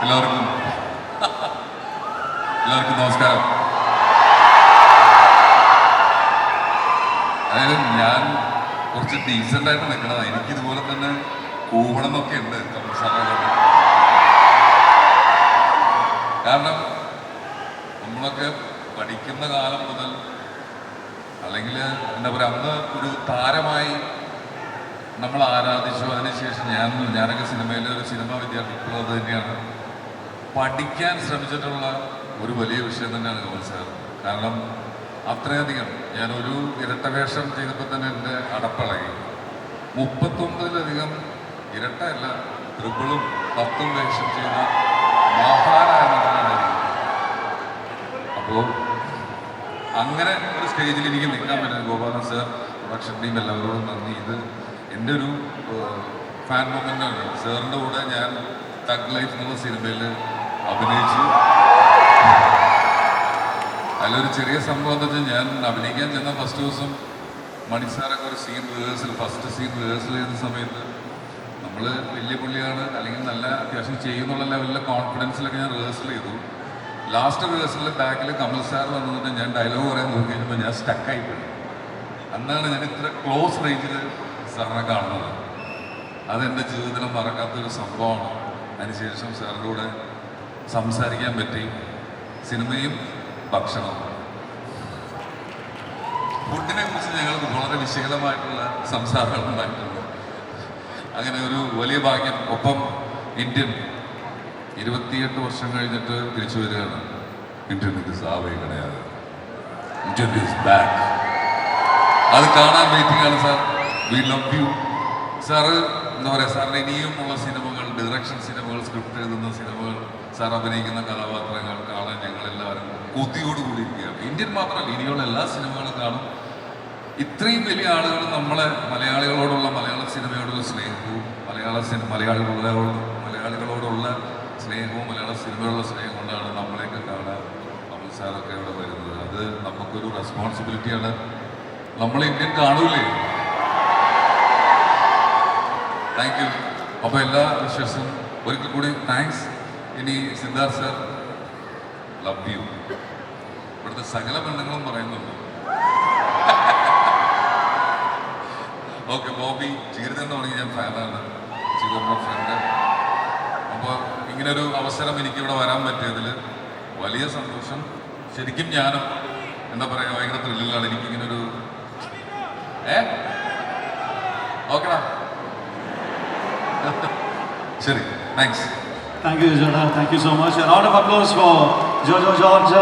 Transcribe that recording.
എല്ലാവർക്കും നമസ്കാരം. അതായത് ഞാൻ കുറച്ച് ഡീസൻ്റ് ആയിട്ട് നിൽക്കണത്. എനിക്കിതുപോലെ തന്നെ കൂവണം എന്നൊക്കെ ഉണ്ട് കാരണം നമ്മളൊക്കെ പഠിക്കുന്ന കാലം മുതൽ അല്ലെങ്കിൽ എന്താ പറയുക, അന്ന് ഒരു താരമായി നമ്മൾ ആരാധിച്ചു. അതിനുശേഷം ഞാനൊക്കെ സിനിമയിൽ ഒരു സിനിമ വിദ്യാർത്ഥി ഇപ്പോഴും അത് തന്നെയാണ്. പഠിക്കാൻ ശ്രമിച്ചിട്ടുള്ള ഒരു വലിയ വിഷയം തന്നെയാണ് കമൽ സാർ. കാരണം അത്രയധികം ഞാനൊരു ഇരട്ടവേഷം ചെയ്തപ്പോൾ തന്നെ എൻ്റെ അടപ്പിളകി. 39-ലധികം ഇരട്ടയല്ല, ട്രിപ്പിളും 10 വേഷം ചെയ്ത മഹാനായ നടനായിരിക്കും. അപ്പോൾ അങ്ങനെ ഒരു സ്റ്റേജിൽ എനിക്ക് നിൽക്കാൻ പറ്റുന്നത് ഗോപാലൻ സാർ, പ്രൊഡക്ഷൻ ടീം എല്ലാവരോടും നന്ദി. ഇത് എൻ്റെ ഒരു ഫാൻ മൊമെൻ്റാണ്. സാറിൻ്റെ കൂടെ ഞാൻ തഗ് ലൈഫ് എന്നുള്ള സിനിമയിൽ അഭിനയിച്ചു. അതിലൊരു ചെറിയ സംഭവം എന്താ വെച്ചാൽ, ഞാൻ അഭിനയിക്കാൻ ചെന്ന ഫസ്റ്റ് ദിവസം മണി സാറൊക്കെ ഒരു ഫസ്റ്റ് സീൻ റിഹേഴ്സൽ ചെയ്യുന്ന സമയത്ത് നമ്മൾ വലിയ പുള്ളിയാണ് അല്ലെങ്കിൽ നല്ല അത്യാവശ്യം ചെയ്യുന്നുള്ള ലെവലിലെ കോൺഫിഡൻസിലൊക്കെ ഞാൻ റിഹേഴ്സൽ ചെയ്തു. ലാസ്റ്റ് റിഹേഴ്സലിൽ ബാക്കിൽ കമൽ സാർ വന്നിട്ട് ഞാൻ ഡയലോഗ് പറയാൻ നോക്കി കഴിഞ്ഞപ്പോൾ ഞാൻ സ്റ്റക്കായിപ്പോയി. അന്നാണ് ഞാൻ ഇത്ര ക്ലോസ് റേഞ്ചിൽ സാറിനെ കാണുന്നത്. അതെൻ്റെ ജീവിതത്തിൽ മറക്കാത്തൊരു സംഭവമാണ്. അതിനുശേഷം സാറിൻ്റെ കൂടെ സംസാരിക്കാൻ പറ്റി. സിനിമയും ഭക്ഷണവും, ഫുഡിനെ കുറിച്ച് ഞങ്ങൾക്ക് വളരെ വിശകലമായിട്ടുള്ള സംസാരങ്ങൾ ഉണ്ടായിട്ടുണ്ട്. അങ്ങനെ ഒരു വലിയ ഭാഗ്യം. ഒപ്പം ഇന്ത്യൻ 28 വർഷം കഴിഞ്ഞിട്ട് തിരിച്ചു വരികയാണ്. Indian is back. അത് കാണാൻ വെയിറ്റിംഗ് ആണ് sir. We love you sir. എന്താ പറയുക, സാറിന് ഇനിയുമുള്ള സിനിമകൾ, ഡയറക്ഷൻ സിനിമകൾ, സ്ക്രിപ്റ്റ് എഴുതുന്ന സിനിമകൾ, സാർ അഭിനയിക്കുന്ന കഥാപാത്രങ്ങൾ കാണാൻ ഞങ്ങളെല്ലാവരും കൊതിയോടുകൂടി ഇരിക്കുകയാണ്. ഇന്ത്യൻ മാത്രമല്ല, ഇനിയുള്ള എല്ലാ സിനിമകളും കാണും. ഇത്രയും വലിയ ആളുകൾ നമ്മളെ മലയാളികളോടുള്ള, മലയാള സിനിമയോടുള്ള സ്നേഹവും, മലയാളികളോടുള്ള സ്നേഹവും, മലയാള സിനിമയോടുള്ള സ്നേഹം കൊണ്ടാണ് നമ്മളെയൊക്കെ കാണാൻ കമൽ സാറൊക്കെ ഇവിടെ വരുന്നത്. അത് നമുക്കൊരു റെസ്പോൺസിബിലിറ്റിയാണ്. നമ്മൾ ഇന്ത്യൻ കാണൂലേ. Thank you. അപ്പോൾ എല്ലാ വിശ്വാസം ഒരിക്കൽ കൂടി താങ്ക്സ്. ഇനി സിദ്ധാർത്ഥ് സാർ, ലവ് യു. ഇവിടുത്തെ സകല ബന്ധങ്ങളും പറയുന്നുണ്ട്. ഓക്കെ. ബോബി ചീരത എന്ന് പറഞ്ഞ് ഞാൻ ഫാനാണ്, ചീരയുടെ ഫ്രണ്ട്. അപ്പോൾ ഇങ്ങനൊരു അവസരം എനിക്കിവിടെ വരാൻ പറ്റിയതിൽ വലിയ സന്തോഷം. ശരിക്കും ഞാനും എന്താ പറയുക, ഭയങ്കര ത്രില്ലിലാണ്. എനിക്കിങ്ങനൊരു ഓക്കെടാ. ശരി, thanks. Thank you, Jonah. Thank you so much. A round of applause for Jojo George.